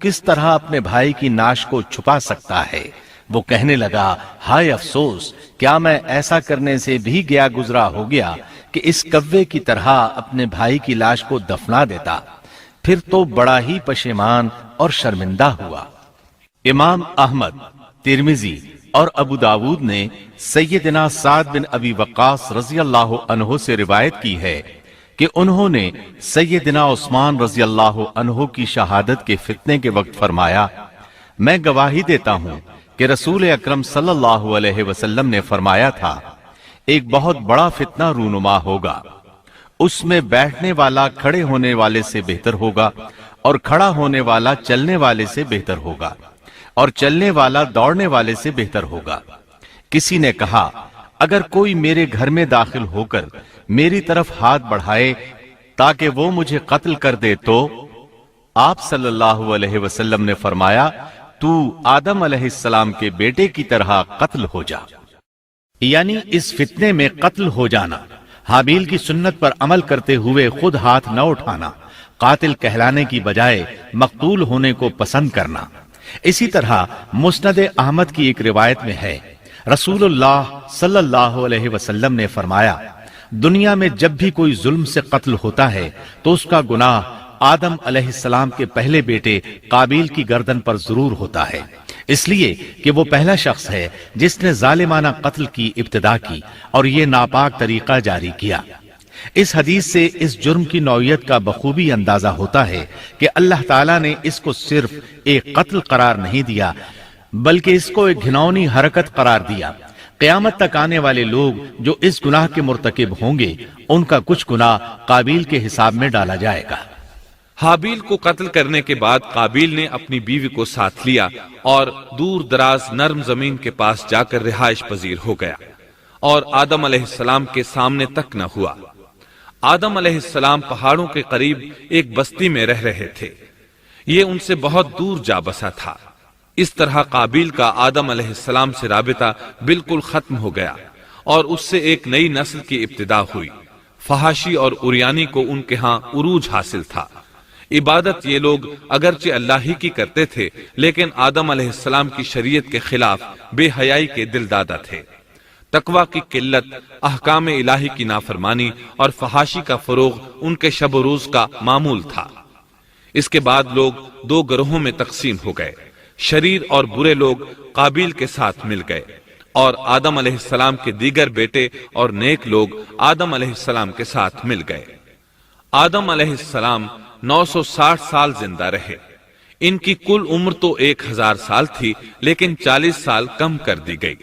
किस तरह अपने भाई की नाश को छुपा सकता है। वो कहने लगा, हाय अफसोस, क्या मैं ऐसा करने से भी गया गुजरा हो गया कि इस कव्वे की तरह अपने भाई की लाश को दफना देता। फिर तो बड़ा ही पशेमान और शर्मिंदा हुआ। इमाम अहमद, तिरमिजी और अबू दाऊद ने सैयदना साद बिन अबी वक्कास रजी अल्लाह अन्हो से रिवायत की है कि उन्होंने सैयदना उस्मान रजी अल्लाह अन्हो की शहादत के फितने के वक्त फरमाया, मैं गवाही देता हूं कि रसूल अकरम सल्लल्लाहु अलैहि वसल्लम ने फरमाया था, एक बहुत बड़ा फितना रूनुमा होगा, उसमें बैठने वाला खड़े होने वाले से बेहतर होगा और खड़ा होने वाला चलने वाले से बेहतर होगा और चलने वाला दौड़ने वाले से बेहतर होगा। किसी ने कहा, अगर कोई मेरे घर में दाखिल होकर मेरी तरफ हाथ बढ़ाए ताकि वो मुझे कत्ल कर दे, तो आप सल्लल्लाहु अलैहि वसल्लम ने फरमाया, तू आदम अलैहिस्सलाम के बेटे की तरह कत्ल हो जा। यानी इस फितने में कत्ल हो जाना, हाबील की सुन्नत पर अमल करते हुए खुद हाथ न उठाना, कातिल कहलाने की बजाय मकतूल होने को पसंद करना। इसी तरह मुस्नद अहमद की एक रिवायत में है, रसूलुल्लाह सल्लल्लाहु अलैहि वसल्लम ने फरमाया, दुनिया में जब भी कोई जुल्म से कत्ल होता है तो उसका गुनाह आदम अलैहिस्सलाम के पहले बेटे काबिल की गर्दन पर जरूर होता है, इसलिए कि वो पहला शख्स है जिसने जालिमाना कत्ल की इब्तिदा की और ये नापाक तरीका जारी किया। इस हदीस से इस जुर्म की नौइयत का बखूबी अंदाजा होता है कि अल्लाह ताला ने इसको सिर्फ एक कत्ल करार नहीं दिया, बल्कि इसको एक घिनौनी हरकत करार दिया। क़यामत तक आने वाले लोग जो इस गुनाह के मुर्तकिब होंगे, उनका कुछ गुनाह काबिल के हिसाब में डाला जाएगा। हाबील को कत्ल करने के बाद काबिल ने अपनी बीवी को साथ लिया और दूर दराज नर्म जमीन के पास जाकर रिहाइश पजीर हो गया और आदम अलैहिस्सलाम के सामने तक न हुआ। आदम अलैहिस्सलाम पहाड़ों के करीब एक बस्ती में रह रहे थे। ये उनसे बहुत दूर जा बसा था। इस तरह काबिल का आदम अलैहिस्सलाम से राबिता बिल्कुल खत्म हो गया और उससे एक नई नस्ल की इब्तिदा हुई। फहाशी और उरियानी को उनके यहाँ उरूज हासिल था। इबादत ये लोग अगरचे अल्लाह ही की करते थे, लेकिन आदम अलैहिस्सलाम की शरीयत के खिलाफ बेहयाई के दिलदादा थे। तकवा की किल्लत, अहकाम इलाही की नाफरमानी और फहाशी का फरोग उनके शब रोज का मामूल था। इसके बाद लोग दो गिरोहों में तकसीम हो गए। शरीर और बुरे लोग काबिल के साथ मिल गए और आदम अलैहिस्सलाम के दीगर बेटे और नेक लोग आदम अलैहिस्सलाम के साथ मिल गए। आदम अलैहिस्सलाम 960 साल जिंदा रहे। इनकी कुल उम्र तो 1000 साल थी, लेकिन 40 साल कम कर दी गई।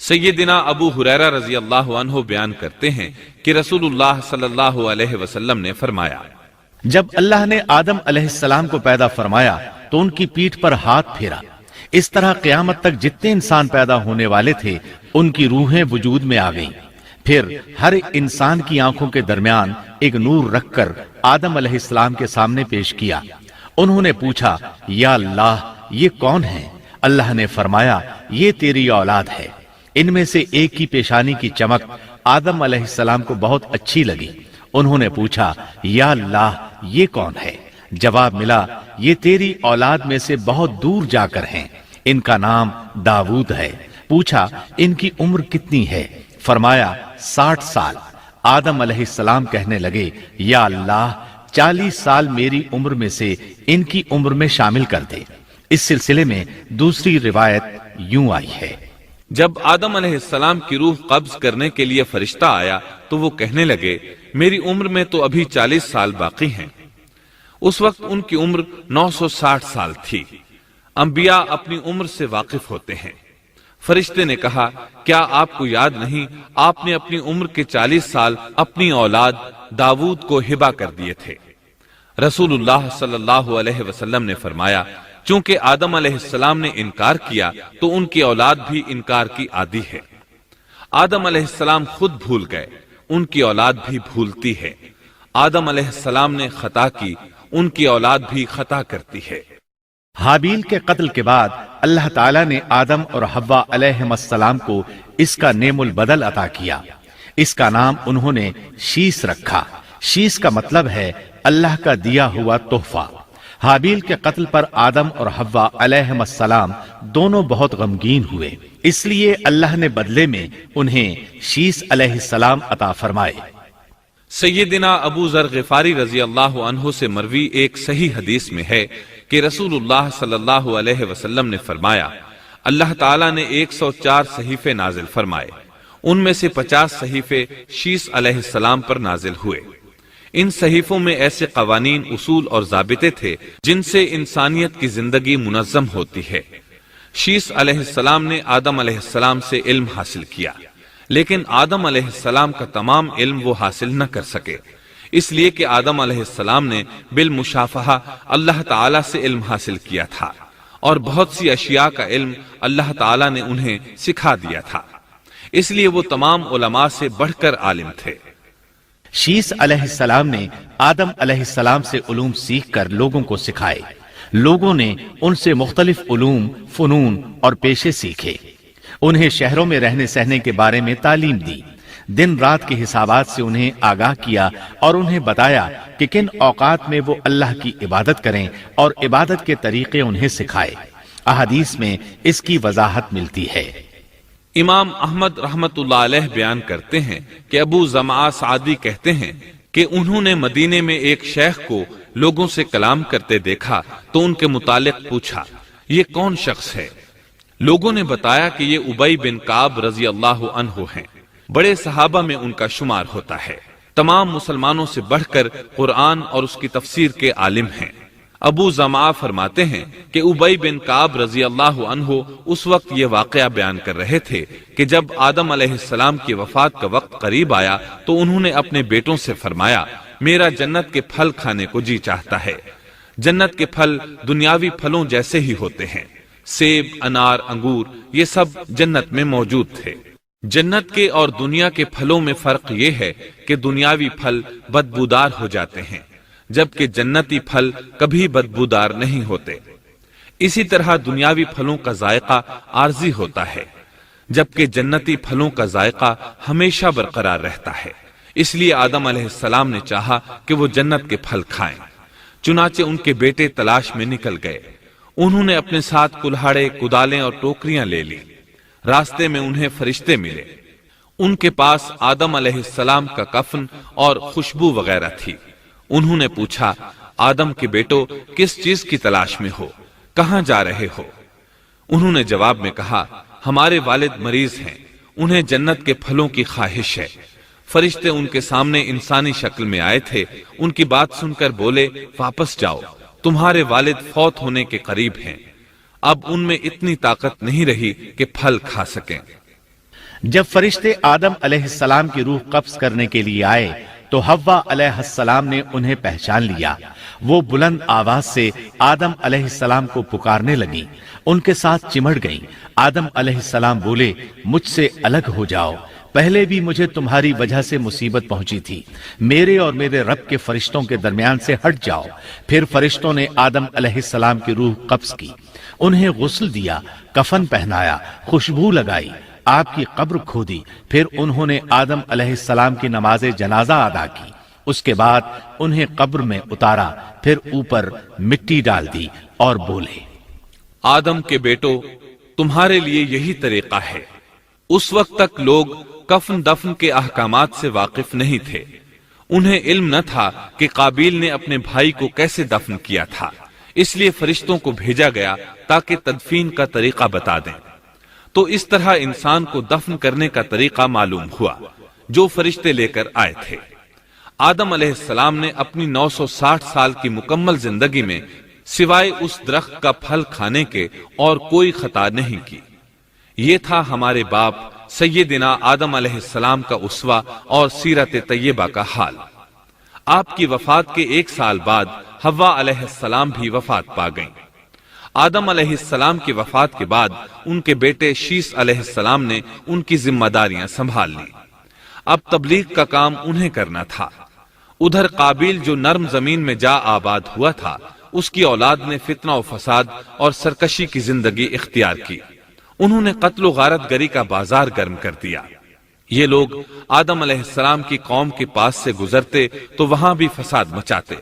सैयदना अबू हुरैरा रजी अल्लाह अन्हु बयान करते हैं कि रसूलुल्लाह सल्लल्लाहु अलैहि वसल्लम ने फरमाया, जब अल्लाह ने आदम अलैहिस्सलाम को पैदा फरमाया तो उनकी पीठ पर हाथ फेरा। इस तरह क़यामत तक जितने इंसान पैदा होने वाले थे, उनकी रूहें वजूद में आ गईं। फिर हर इंसान की आंखों के दरमियान एक नूर रखकर आदम अलैहिस्सलाम के सामने पेश किया। उन्होंने पूछा, या अल्लाह, ये कौन है? अल्लाह ने फरमाया, ये तेरी औलाद है। इनमें से एक की पेशानी की चमक आदम अलैहिस्सलाम को बहुत अच्छी लगी। उन्होंने पूछा, या अल्लाह, ये कौन है? जवाब मिला, ये तेरी औलाद में से बहुत दूर जाकर हैं। इनका नाम दाऊद है। पूछा, इनकी उम्र कितनी है? फरमाया, 60 साल। आदम अलैहिस्सलाम कहने लगे, या अल्लाह, 40 साल मेरी उम्र में से इनकी उम्र में शामिल कर दे। इस सिलसिले में दूसरी रिवायत यूं आई है, जब आदम अलैहिस्सलाम की रूह कब्ज करने के लिए फरिश्ता आया तो वो कहने लगे, मेरी उम्र में तो अभी 40 साल बाकी हैं। उस वक्त उनकी उम्र 960 साल थी। अंबिया अपनी उम्र से वाकिफ होते हैं। फरिश्ते ने कहा, क्या आपको याद नहीं, आपने अपनी उम्र के 40 साल अपनी औलाद दाऊद को हिबा कर दिए थे। रसूलुल्लाह सल्लल्लाहु अलैहि वसल्लम ने फरमाया, चूंकि आदम अलैहिस्सलाम ने इनकार किया तो उनकी औलाद भी इनकार की आदी है। आदम अलैहिस्सलाम खुद भूल गए, उनकी औलाद भी भूलती है। आदम अलैहिस्सलाम ने खता की, उनकी औलाद भी खता करती है। हाबील के कत्ल के बाद अल्लाह ताला ने आदम और हव्वा अलैहिस्सलाम को इसका नेमुल बदल अता किया। इसका नाम उन्होंने शीस रखा। शीस का मतलब है अल्लाह का दिया हुआ तोहफा। حابیل کے قتل پر آدم اور حوا علیہم السلام دونوں بہت غمگین ہوئے، اس لیے اللہ نے بدلے میں انہیں شیس علیہ السلام عطا فرمائے۔ سیدنا ابو ذر غفاری رضی اللہ عنہ سے مروی ایک صحیح حدیث میں ہے کہ رسول اللہ صلی اللہ علیہ وسلم نے فرمایا، اللہ تعالیٰ نے 104 صحیفے نازل فرمائے، ان میں سے 50 صحیفے شیس علیہ السلام پر نازل ہوئے۔ ان صحیفوں میں ایسے قوانین، اصول اور ضابطے تھے جن سے انسانیت کی زندگی منظم ہوتی ہے۔ شیس علیہ السلام نے آدم علیہ السلام سے علم حاصل کیا، لیکن آدم علیہ السلام کا تمام علم وہ حاصل نہ کر سکے، اس لیے کہ آدم علیہ السلام نے بالمشافہہ اللہ تعالیٰ سے علم حاصل کیا تھا، اور بہت سی اشیاء کا علم اللہ تعالیٰ نے انہیں سکھا دیا تھا، اس لیے وہ تمام علماء سے بڑھ کر عالم تھے۔ شیس علیہ السلام نے آدم علیہ السلام سے علوم سیکھ کر لوگوں کو سکھائے، لوگوں نے ان سے مختلف علوم، فنون اور پیشے سیکھے، انہیں شہروں میں رہنے سہنے کے بارے میں تعلیم دی، دن رات کے حسابات سے انہیں آگاہ کیا اور انہیں بتایا کہ کن اوقات میں وہ اللہ کی عبادت کریں اور عبادت کے طریقے انہیں سکھائے۔ احادیث میں اس کی وضاحت ملتی ہے۔ امام احمد رحمت اللہ علیہ بیان کرتے ہیں کہ ابو زمعہ سعدی کہتے ہیں کہ انہوں نے مدینے میں ایک شیخ کو لوگوں سے کلام کرتے دیکھا تو ان کے متعلق پوچھا، یہ کون شخص ہے؟ لوگوں نے بتایا کہ یہ ابی بن کعب رضی اللہ عنہ ہیں، بڑے صحابہ میں ان کا شمار ہوتا ہے، تمام مسلمانوں سے بڑھ کر قرآن اور اس کی تفسیر کے عالم ہیں۔ ابو زمعہ فرماتے ہیں کہ ابی بن کعب رضی اللہ عنہ اس وقت یہ واقعہ بیان کر رہے تھے کہ جب آدم علیہ السلام کی وفات کا وقت قریب آیا تو انہوں نے اپنے بیٹوں سے فرمایا، میرا جنت کے پھل کھانے کو جی چاہتا ہے۔ جنت کے پھل دنیاوی پھلوں جیسے ہی ہوتے ہیں، سیب، انار، انگور، یہ سب جنت میں موجود تھے۔ جنت کے اور دنیا کے پھلوں میں فرق یہ ہے کہ دنیاوی پھل بدبودار ہو جاتے ہیں، جبکہ جنتی پھل کبھی بدبودار نہیں ہوتے۔ اسی طرح دنیاوی پھلوں کا ذائقہ عارضی ہوتا ہے، جبکہ جنتی پھلوں کا ذائقہ ہمیشہ برقرار رہتا ہے۔ اس لیے آدم علیہ السلام نے چاہا کہ وہ جنت کے پھل کھائیں، چنانچہ ان کے بیٹے تلاش میں نکل گئے۔ انہوں نے اپنے ساتھ کلہاڑے، کدالیں اور ٹوکریاں لے لی۔ راستے میں انہیں فرشتے ملے، ان کے پاس آدم علیہ السلام کا کفن اور خوشبو وغیرہ تھی۔ انہوں نے پوچھا، آدم کے بیٹو، کس چیز کی تلاش میں ہو؟ کہاں جا رہے ہو؟ انہوں نے جواب میں کہا، ہمارے والد مریض ہیں، انہیں جنت کے پھلوں کی خواہش ہے۔ فرشتے ان کے سامنے انسانی شکل میں آئے تھے، ان کی بات سن کر بولے، واپس جاؤ، تمہارے والد فوت ہونے کے قریب ہیں، اب ان میں اتنی طاقت نہیں رہی کہ پھل کھا سکیں۔ جب فرشتے آدم علیہ السلام کی روح قبض کرنے کے لیے آئے تو حوا علیہ السلام نے انہیں پہچان لیا، وہ بلند آواز سے آدم علیہ السلام کو پکارنے لگیں، ان کے ساتھ چمڑ گئیں۔ آدم علیہ السلام بولے، مجھ سے الگ ہو جاؤ، پہلے بھی مجھے تمہاری وجہ سے مصیبت پہنچی تھی، میرے اور میرے رب کے فرشتوں کے درمیان سے ہٹ جاؤ۔ پھر فرشتوں نے آدم علیہ السلام کی روح قبض کی، انہیں غسل دیا، کفن پہنایا، خوشبو لگائی، آپ کی قبر کھودی، پھر انہوں نے آدم علیہ السلام کی نماز جنازہ ادا کی، اس کے بعد انہیں قبر میں اتارا، پھر اوپر مٹی ڈال دی اور بولے، آدم کے بیٹو، تمہارے لیے یہی طریقہ ہے۔ اس وقت تک لوگ کفن دفن کے احکامات سے واقف نہیں تھے، انہیں علم نہ تھا کہ قابیل نے اپنے بھائی کو کیسے دفن کیا تھا، اس لیے فرشتوں کو بھیجا گیا تاکہ تدفین کا طریقہ بتا دیں۔ تو اس طرح انسان کو دفن کرنے کا طریقہ معلوم ہوا جو فرشتے لے کر آئے تھے۔ آدم علیہ السلام نے اپنی 960 سال کی مکمل زندگی میں سوائے اس درخت کا پھل کھانے کے اور کوئی خطا نہیں کی۔ یہ تھا ہمارے باپ سیدنا آدم علیہ السلام کا اسوہ اور سیرت طیبہ کا حال۔ آپ کی وفات کے 1 سال بعد حوا علیہ السلام بھی وفات پا گئیں۔ آدم علیہ السلام کی وفات کے بعد ان کے بیٹے شیس علیہ السلام نے ان کی ذمہ داریاں سنبھال لی۔ اب تبلیغ کا کام انہیں کرنا تھا۔ ادھر قابیل جو نرم زمین میں جا آباد ہوا تھا، اس کی اولاد نے فتنہ و فساد اور سرکشی کی زندگی اختیار کی، انہوں نے قتل و غارت گری کا بازار گرم کر دیا۔ یہ لوگ آدم علیہ السلام کی قوم کے پاس سے گزرتے تو وہاں بھی فساد مچاتے۔